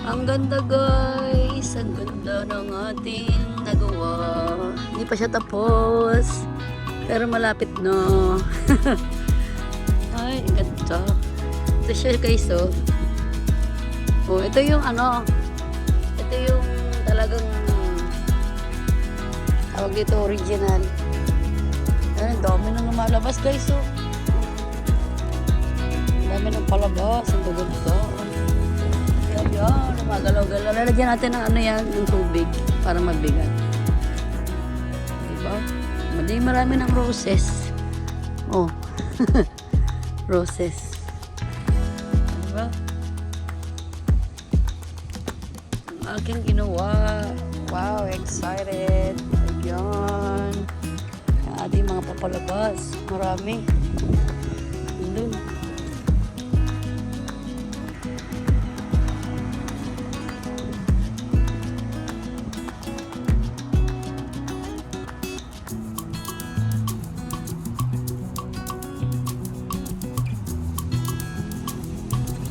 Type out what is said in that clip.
Ang ganda guys, ang ganda ng ating nagawa. Hindi pa siya tapos, pero malapit na. Ay, ang ganda. Ito siya guys, oh. Oh, ito yung ano, ito yung talagang tawag dito original. Ay, ang dami nang lumalabas guys, oh. Ang dami nang palabas, ang ganda. Yan, lumagalaw-galaw. Lalagyan natin ng ano yan, ng tubig para mabigat. Diba? Marami ng roses. Oh. Roses. Diba? Ang aking ginawa. Wow, excited. Ayan. Ang ating mga papalabas. Marami. Doon.